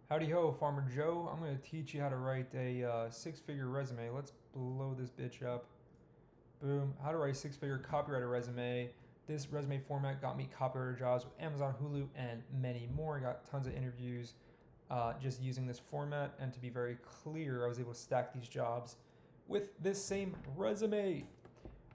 Howdy ho, Farmer Joe. I'm going to teach you how to write a six-figure resume. Let's blow this bitch up. Boom. How to write a six-figure copywriter resume. This resume format got me copywriter jobs with Amazon, Hulu, and many more. I got tons of interviews just using this format. And to be very clear, I was able to stack these jobs with this same resume.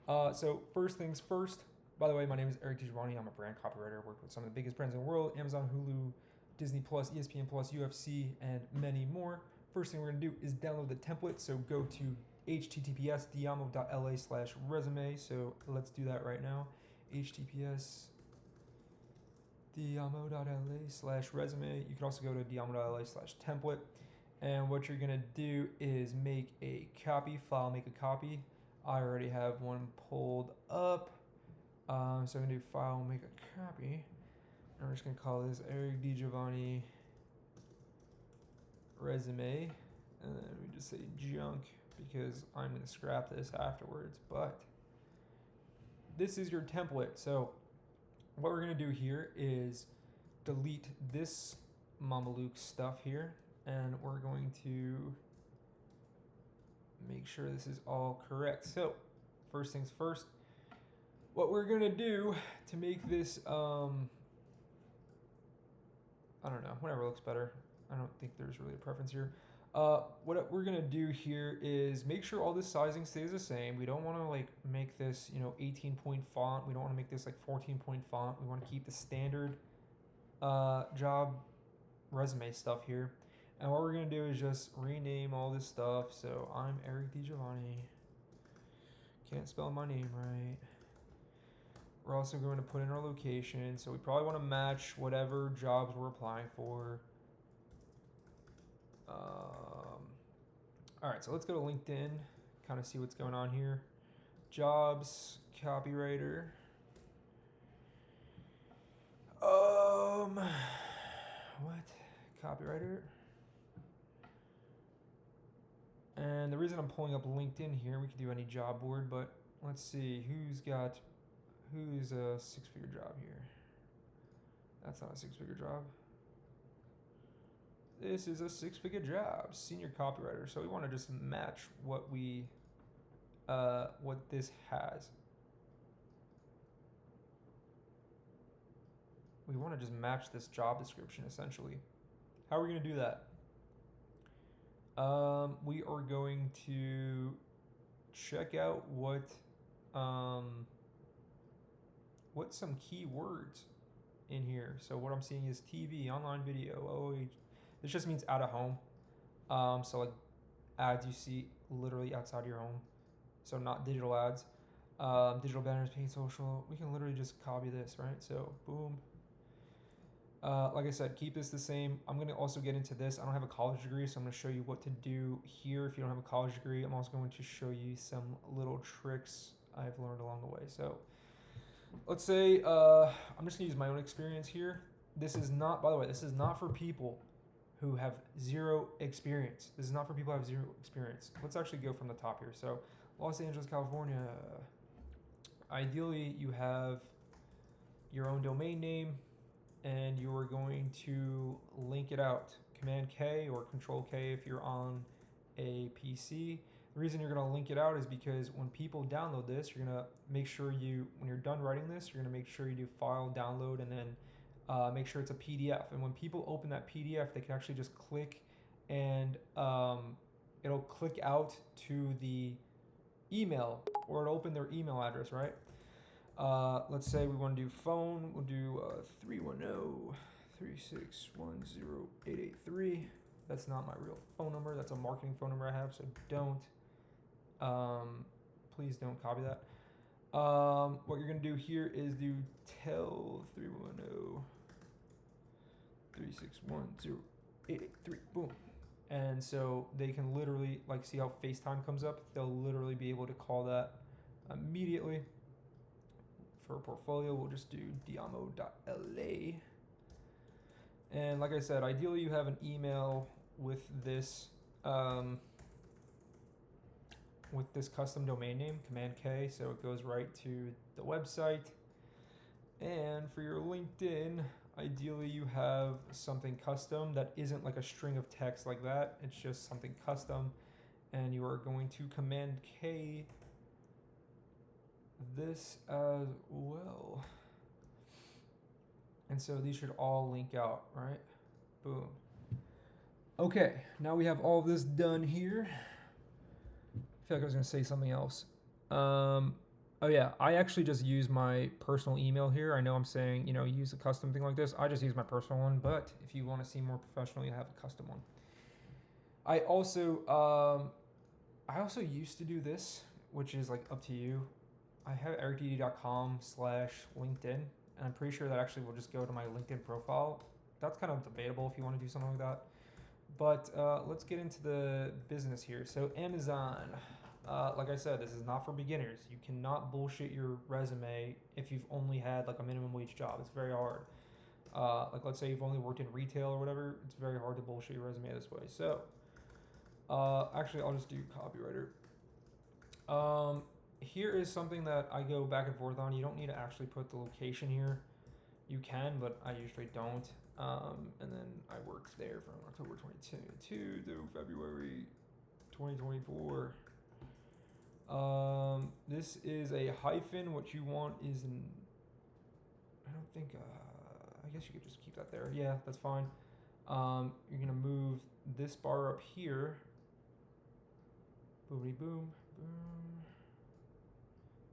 So first things first. By the way, my name is Eric DiGiovanni. I'm a brand copywriter. I worked with some of the biggest brands in the world: Amazon, Hulu, Disney Plus, ESPN Plus, UFC, and many more. First thing we're gonna do is download the template. So go to https://diamo.la/resume. So let's do that right now. https://diamo.la/resume. You can also go to diamo.la/template. And what you're gonna do is make a copy file, make a copy. I already have one pulled up. So I'm gonna do file, make a copy. And we're just gonna call this Eric DiGiovanni resume. And then we just say junk because I'm gonna scrap this afterwards. But this is your template. So what we're gonna do here is delete this Mamaluke stuff here. And we're going to make sure this is all correct. So first things first, what we're gonna do to make this, I don't know, whatever looks better. I don't think there's really a preference here. What we're gonna do here is make sure all this sizing stays the same. We don't wanna like make this, 18-point font. We don't wanna make this like 14-point font. We wanna keep the standard job resume stuff here. And what we're gonna do is just rename all this stuff. So I'm Eric DiGiovanni. Can't spell my name right. We're also going to put in our location. So we probably want to match whatever jobs we're applying for. All right, so let's go to LinkedIn, kind of see what's going on here. Jobs, copywriter. What? Copywriter. And the reason I'm pulling up LinkedIn here, we could do any job board, but let's see who's a six-figure job here. That's not a six-figure job. This is a six-figure job, senior copywriter. So we want to just match what this has. We want to just match this job description essentially. How are we going to do that? We are going to check out what's some keywords in here. So what I'm seeing is TV, online video, OOH. This just means out of home. So like ads you see literally outside your home. So not digital ads. Digital banners, paid social. We can literally just copy this, right? So boom. Like I said, keep this the same. I'm going to also get into this. I don't have a college degree, so I'm going to show you what to do here if you don't have a college degree. I'm also going to show you some little tricks I've learned along the way. So let's say I'm just going to use my own experience here. This is not, by the way, this is not for people who have zero experience. This is not for people who have zero experience. Let's actually go from the top here. So Los Angeles, California. Ideally, you have your own domain name, and you are going to link it out. Command K or Control K if you're on a PC. The reason you're gonna link it out is because when people download this, you're gonna make sure when you're done writing this, you're gonna make sure you do file, download, and then make sure it's a PDF. And when people open that PDF, they can actually just click and it'll click out to the email, or it'll open their email address, right? Let's say we want to do phone. We'll do 310-361-0883. That's not my real phone number. That's a marketing phone number I have, so please don't copy that. What you're going to do here is do tell 310-361-0883. Boom. And so they can literally, like, see how FaceTime comes up? They'll literally be able to call that immediately. For a portfolio, we'll just do diamo.la. And like I said, ideally you have an email with this custom domain name, Command K, so it goes right to the website. And for your LinkedIn, Ideally, you have something custom that isn't like a string of text like that. It's just something custom, and you are going to Command K this as well. And so these should all link out, right? Boom. Okay, now we have all of this done here. I feel like I was going to say something else. Oh yeah, I actually just use my personal email here. I know I'm saying, use a custom thing like this. I just use my personal one, but if you want to see more professional, you have a custom one. I also used to do this, which is like up to you. I have ericdd.com/LinkedIn, and I'm pretty sure that actually will just go to my LinkedIn profile. That's kind of debatable if you want to do something like that. But let's get into the business here. So Amazon. Like I said, this is not for beginners. You cannot bullshit your resume if you've only had like a minimum wage job. It's very hard. Like let's say you've only worked in retail or whatever. It's very hard to bullshit your resume this way. So actually, I'll just do copywriter. Here is something that I go back and forth on. You don't need to actually put the location here. You can, but I usually don't. And then I worked there from October 2022 to February 2024. This is a hyphen. What you want is I don't think, I guess you could just keep that there. Yeah, that's fine. You're going to move this bar up here. Boomity boom, boom.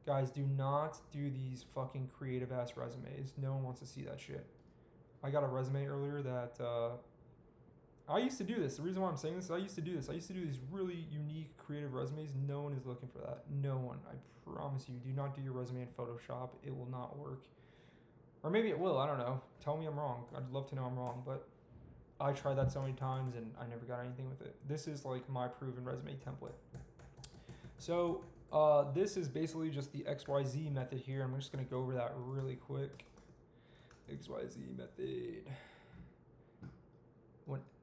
Guys, do not do these fucking creative ass resumes. No one wants to see that shit. I got a resume earlier that, I used to do this. The reason why I'm saying this is I used to do this. I used to do these really unique creative resumes. No one is looking for that. No one. I promise you. Do not do your resume in Photoshop. It will not work. Or maybe it will. I don't know. Tell me I'm wrong. I'd love to know I'm wrong. But I tried that so many times and I never got anything with it. This is like my proven resume template. So this is basically just the XYZ method here. I'm just going to go over that really quick. XYZ method.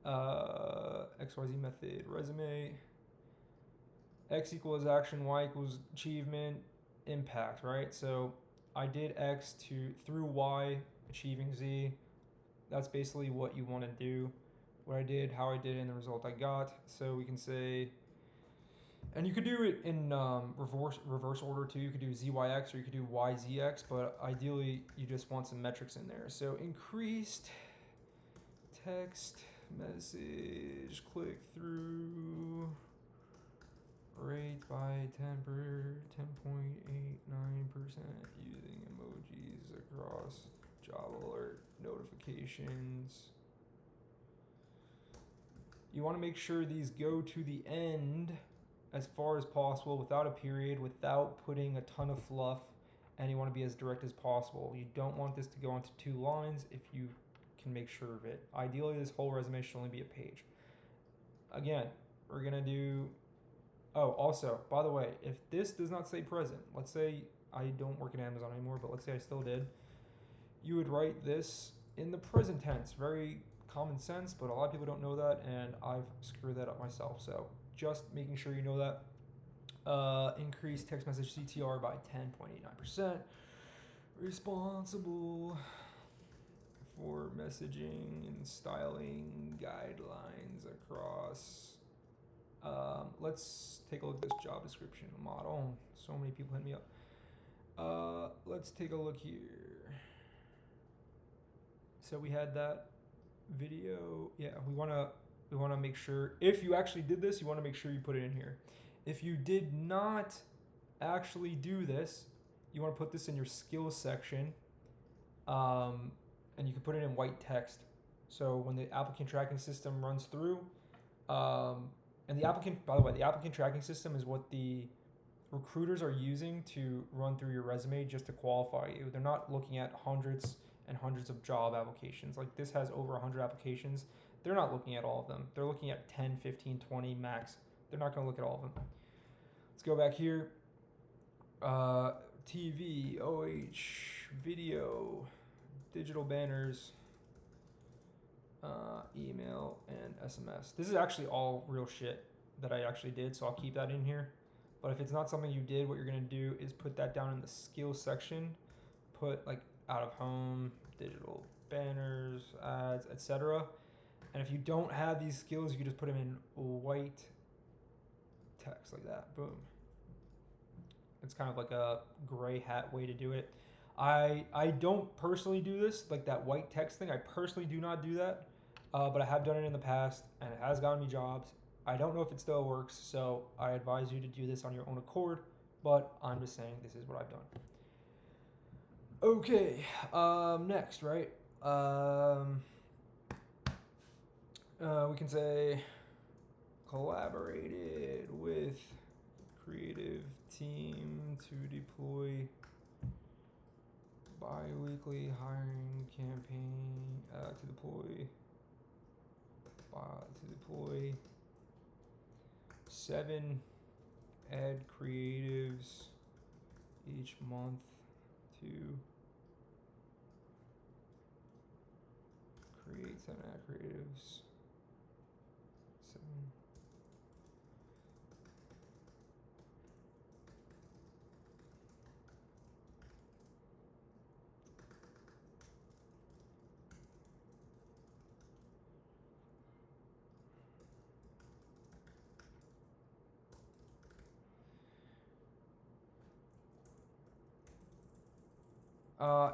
XYZ method, resume, X equals action, Y equals achievement, impact, right? So I did X through Y, achieving Z. That's basically what you want to do. What I did, how I did it, and the result I got. So we can say, and you could do it in reverse order too. You could do ZYX or you could do YZX, but ideally you just want some metrics in there. So increased text message click through rate by 10.89% using emojis across job alert notifications. You want to make sure these go to the end as far as possible without a period, without putting a ton of fluff, and you want to be as direct as possible. You don't want this to go onto 2 lines if you can make sure of it. Ideally, this whole resume should only be a page. Again, we're going to do... Oh, also, by the way, if this does not say present, let's say I don't work at Amazon anymore, but let's say I still did, you would write this in the present tense. Very common sense, but a lot of people don't know that, and I've screwed that up myself. So just making sure you know that. Increase text message CTR by 10.89%. Responsible for messaging and styling guidelines across. Let's take a look at this job description model. So many people hit me up. Let's take a look here. So we had that video. Yeah, we want to make sure, if you actually did this, you want to make sure you put it in here. If you did not actually do this, you want to put this in your skills section. And you can put it in white text. So when the applicant tracking system runs through, and the applicant, by the way, the applicant tracking system is what the recruiters are using to run through your resume just to qualify you. They're not looking at hundreds and hundreds of job applications. Like this has over 100 applications. They're not looking at all of them. They're looking at 10, 15, 20 max. They're not going to look at all of them. Let's go back here. TV, OH, video, digital banners, email, and SMS. This is actually all real shit that I actually did, so I'll keep that in here. But if it's not something you did, what you're going to do is put that down in the skills section. Put like out of home, digital banners, ads, etc. And if you don't have these skills, you can just put them in white text like that. Boom. It's kind of like a gray hat way to do it. I don't personally do this, like that white text thing. I personally do not do that, but I have done it in the past, and it has gotten me jobs. I don't know if it still works, so I advise you to do this on your own accord, but I'm just saying this is what I've done. Okay, next, right? We can say collaborated with creative team to deploy bi-weekly hiring campaign to deploy 7 ad creatives each month to create 7 ad creatives. 7.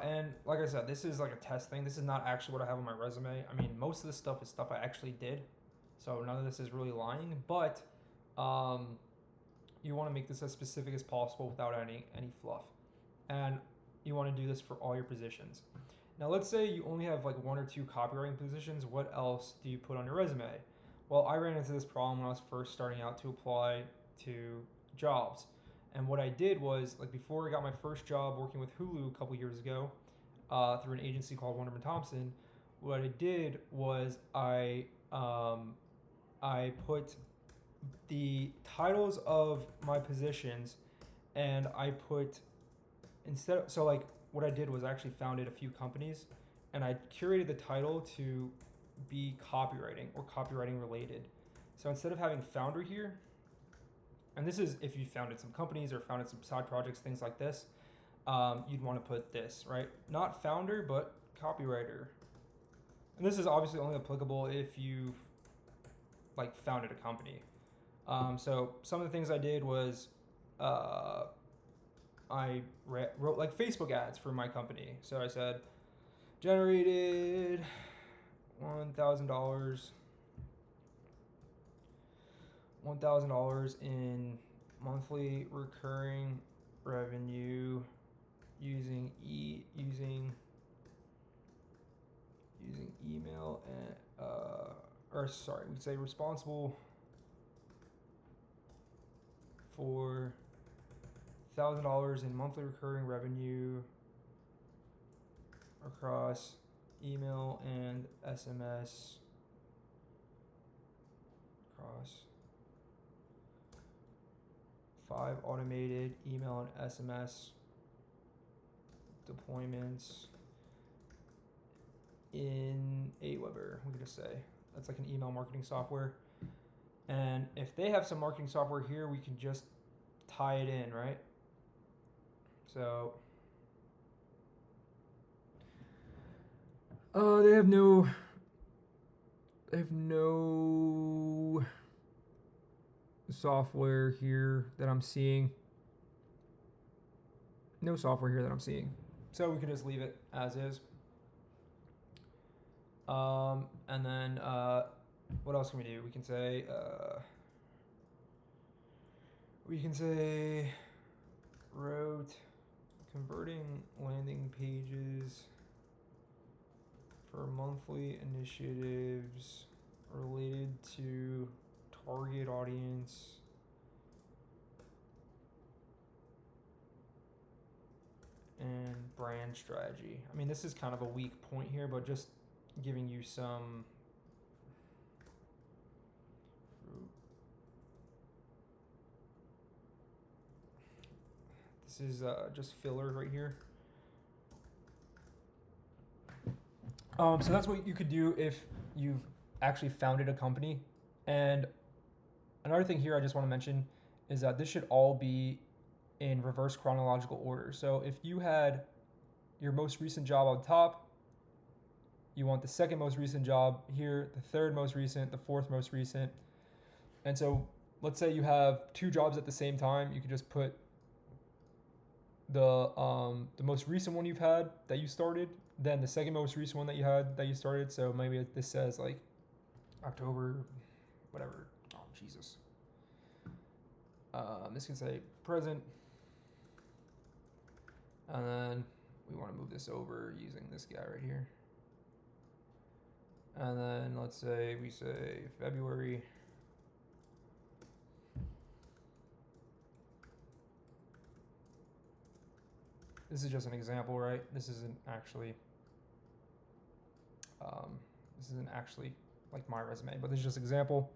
And like I said, this is like a test thing. This is not actually what I have on my resume. I mean, most of this stuff is stuff I actually did. So none of this is really lying, but you want to make this as specific as possible without any fluff. And you want to do this for all your positions. Now, let's say you only have like 1 or 2 copywriting positions. What else do you put on your resume? Well, I ran into this problem when I was first starting out to apply to jobs. And what I did was, like, before I got my first job working with Hulu a couple years ago, through an agency called Wonderman Thompson, what I did was I put the titles of my positions, and I put what I did was I actually founded a few companies, and I curated the title to be copywriting or copywriting related. So instead of having founder here, and this is if you founded some companies or founded some side projects, things like this, you'd want to put this, right? Not founder, but copywriter. And this is obviously only applicable if you've like founded a company. So some of the things I did was I wrote like Facebook ads for my company. So I said, generated $1,000 in monthly recurring revenue using email and we'd say responsible for $1,000 in monthly recurring revenue across email and SMS across 5 automated email and SMS deployments in Aweber. We could just say that's like an email marketing software. And if they have some marketing software here, we can just tie it in, right? So they have no software here that I'm seeing. No software here that I'm seeing. So we can just leave it as is. And then what else can we do? We can say wrote converting landing pages for monthly initiatives related to target audience and brand strategy. I mean, this is kind of a weak point here, but just giving you some this is just filler right here. So that's what you could do if you've actually founded a company. And another thing here I just want to mention is that this should all be in reverse chronological order. So if you had your most recent job on top, You want the second most recent job here, the third most recent, the fourth most recent. And so let's say you have 2 jobs at the same time. You could just put the most recent one you've had that you started, then the second most recent one that you had that you started. So maybe this says like October, whatever. Oh, Jesus. This can say present. And then we want to move this over using this guy right here. And then let's say we say February. This is just an example, right? This isn't actually like my resume, but this is just an example.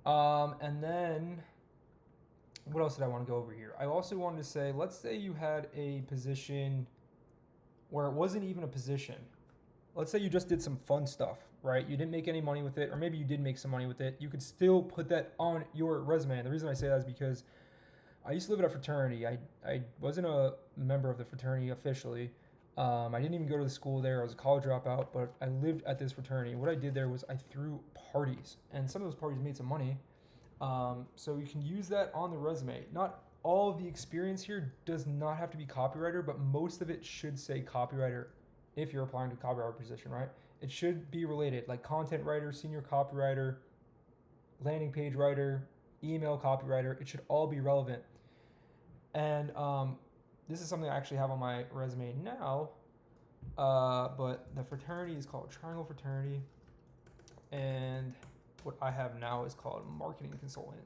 And then what else did I want to go over here? I also wanted to say, let's say you had a position where it wasn't even a position. Let's say you just did some fun stuff, right? You didn't make any money with it, or maybe you did make some money with it. You could still put that on your resume. And the reason I say that is because I used to live at a fraternity. I wasn't a member of the fraternity officially. I didn't even go to the school there. I was a college dropout, but I lived at this fraternity. What I did there was I threw parties, and some of those parties made some money. So you can use that on the resume. Not all of the experience here does not have to be copywriter, but most of it should say copywriter if you're applying to a copywriter position, right? It should be related, like content writer, senior copywriter, landing page writer, email copywriter. It should all be relevant. And this is something I actually have on my resume now, but the fraternity is called Triangle Fraternity, and what I have now is called marketing consultant.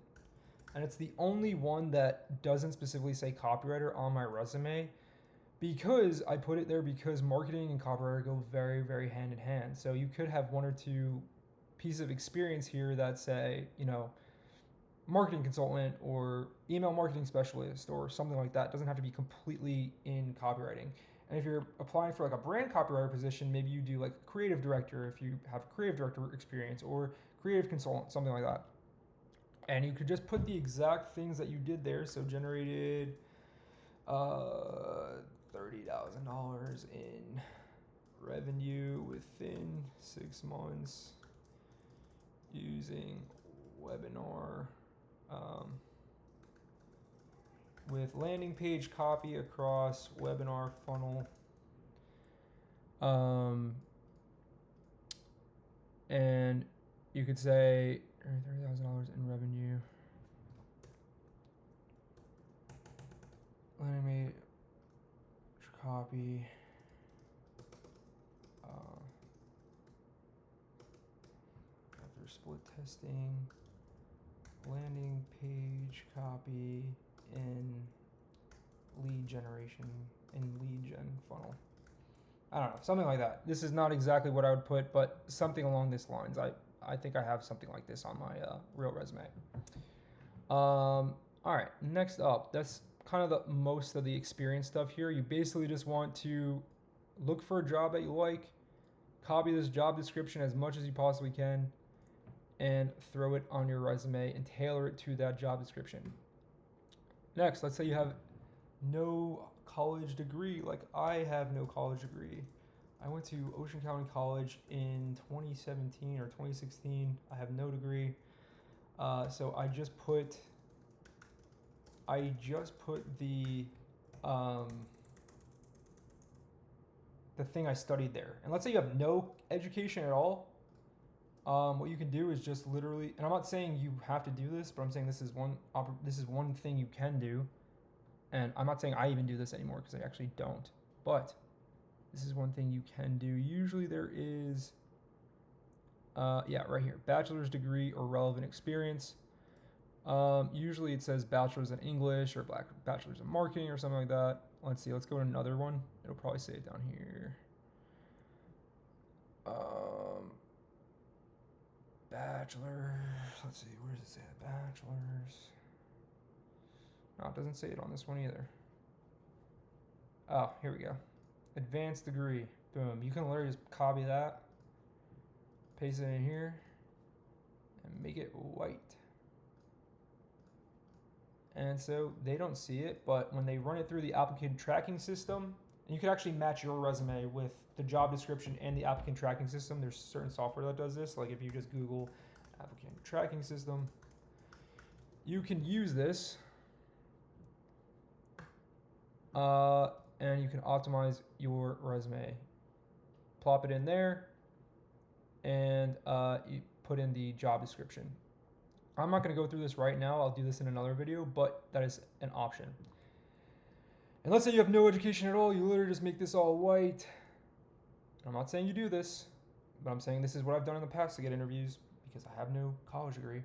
And it's the only one that doesn't specifically say copywriter on my resume, because I put it there because marketing and copywriter go very, very hand in hand. So you could have 1 or 2 pieces of experience here that say, marketing consultant or email marketing specialist or something like that. It doesn't have to be completely in copywriting. And if you're applying for like a brand copywriter position, maybe you do like creative director if you have creative director experience, or creative consultant, something like that. And you could just put the exact things that you did there. So generated $30,000 in revenue within 6 months using webinar with landing page copy across webinar funnel. And you could say $30,000 in revenue. Landing page copy. After split testing, landing page copy in lead generation, in lead gen funnel. I don't know, something like that. This is not exactly what I would put, but something along these lines. I think I have something like this on my real resume. All right, next up, that's kind of the most of the experience stuff here. You basically just want to look for a job that you like, copy this job description as much as you possibly can, and throw it on your resume and tailor it to that job description. Next, let's say you have no college degree. Like I have no college degree. I went to Ocean County College in 2017 or 2016. I have no degree. So I just put the thing I studied there. And let's say you have no education at all. What you can do is just literally, and I'm not saying you have to do this, but I'm saying this is one thing you can do. And I'm not saying I even do this anymore because I actually don't. But this is one thing you can do. Usually there is, right here, bachelor's degree or relevant experience. Usually it says bachelor's in English or bachelor's in marketing or something like that. Let's see, let's go to another one. It'll probably say it down here. Bachelor, let's see, where does it say that? Bachelor's. No, it doesn't say it on this one either. Oh, here we go. Advanced degree. Boom. You can literally just copy that, paste it in here, and make it white. And so they don't see it, but when they run it through the applicant tracking system, and you can actually match your resume with the job description and the applicant tracking system. There's certain software that does this. Like if you just Google applicant tracking system, you can use this and you can optimize your resume. Plop it in there and you put in the job description. I'm not going to go through this right now. I'll do this in another video, but that is an option. And let's say you have no education at all. You literally just make this all white. I'm not saying you do this, but I'm saying this is what I've done in the past to get interviews because I have no college degree.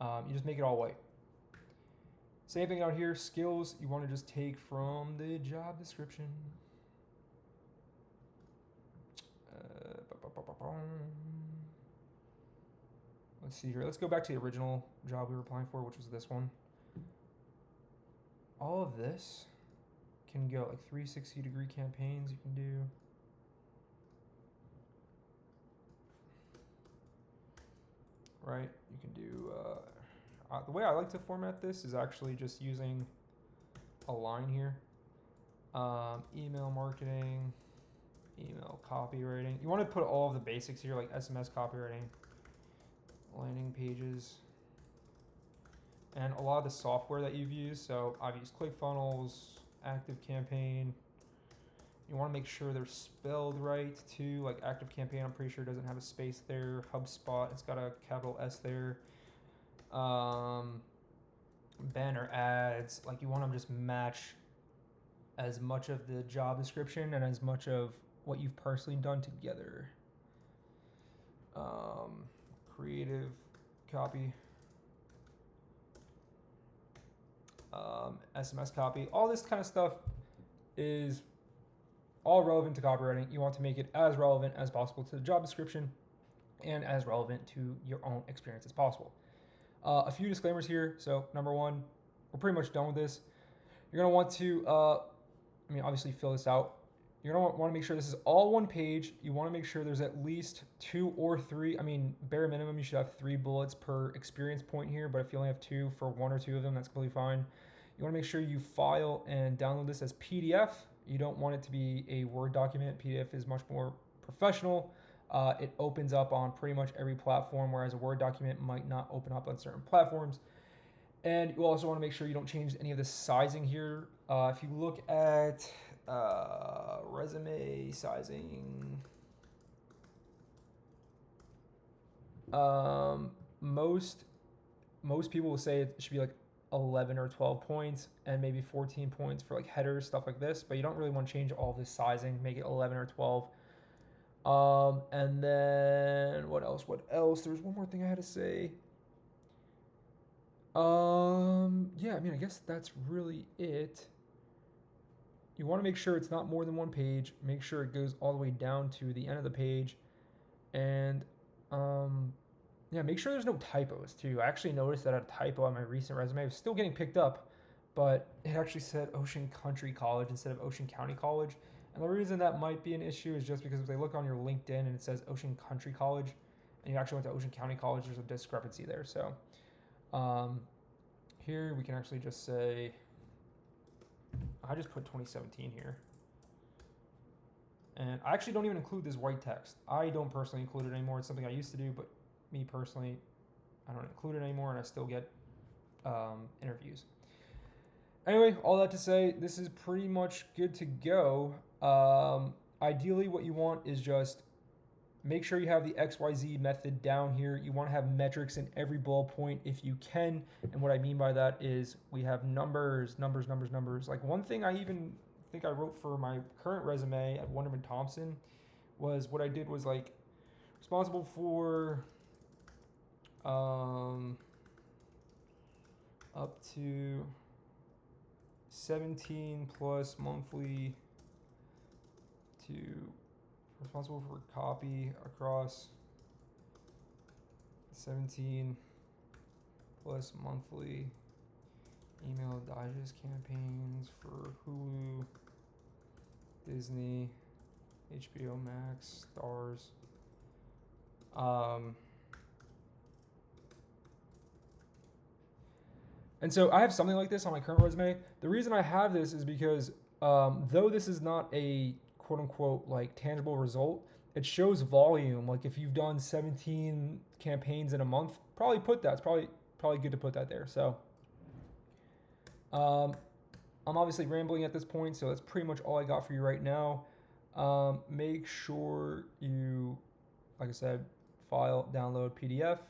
You just make it all white. Same thing out here, skills, you want to just take from the job description. Let's see here. Let's go back to the original job we were applying for, which was this one. All of this can go like 360-degree campaigns you can do. Right? You can do, the way I like to format this is actually just using a line here. Email marketing, email copywriting. You want to put all of the basics here, like SMS copywriting, landing pages, and a lot of the software that you've used. So I've used ClickFunnels, ActiveCampaign. You want to make sure they're spelled right too. Like ActiveCampaign, I'm pretty sure doesn't have a space there. HubSpot, it's got a capital S there. Banner ads, like you want to just match as much of the job description and as much of what you've personally done together. Creative copy, SMS copy, all this kind of stuff is all relevant to copywriting. You want to make it as relevant as possible to the job description and as relevant to your own experience as possible. A few disclaimers here. So number one, we're pretty much done with this. You're going to want to, obviously fill this out. You're going to want to make sure this is all one page. You want to make sure there's at least 2 or 3. Bare minimum, you should have 3 bullets per experience point here. But if you only have 2 for 1 or 2 of them, that's completely fine. You want to make sure you file and download this as PDF. You don't want it to be a Word document. PDF is much more professional. It opens up on pretty much every platform, whereas a Word document might not open up on certain platforms. And you also want to make sure you don't change any of the sizing here. If you look at resume sizing, most people will say it should be like 11 or 12 points and maybe 14 points for like headers, stuff like this, but you don't really want to change all this sizing, make it 11 or 12. And then what else? There's one more thing I had to say. I guess that's really it. You want to make sure it's not more than one page. Make sure it goes all the way down to the end of the page. And, make sure there's no typos too. I actually noticed that I had a typo on my recent resume. It was still getting picked up, but it actually said Ocean Country College instead of Ocean County College. And the reason that might be an issue is just because if they look on your LinkedIn and it says Ocean Country College and you actually went to Ocean County College, there's a discrepancy there. So here we can actually just say, I just put 2017 here. And I actually don't even include this white text. I don't personally include it anymore. It's something I used to do, but me personally, I don't include it anymore and I still get interviews. Anyway, all that to say, this is pretty much good to go. Ideally, what you want is just make sure you have the XYZ method down here. You want to have metrics in every bullet point if you can. And what I mean by that is we have numbers. Like one thing I even think I wrote for my current resume at Wonderman Thompson was what I did was like responsible for up to 17 plus monthly to responsible for copy across 17 plus monthly email digest campaigns for Hulu, Disney, HBO Max, Stars. And so I have something like this on my current resume. The reason I have this is because though this is not a quote unquote like tangible result. It shows volume. Like if you've done 17 campaigns in a month, probably put that. It's probably good to put that there. So I'm obviously rambling at this point, so that's pretty much all I got for you right now. Make sure you, like I said, file, download PDF,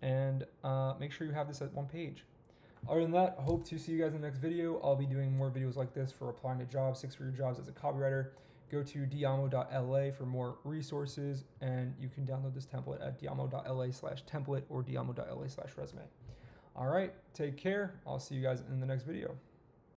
and make sure you have this at one page. Other than that, hope to see you guys in the next video. I'll be doing more videos like this for applying to jobs, 6-figure jobs as a copywriter. Go to diamo.la for more resources, and you can download this template at diamo.la/template or diamo.la/resume. All right, take care. I'll see you guys in the next video.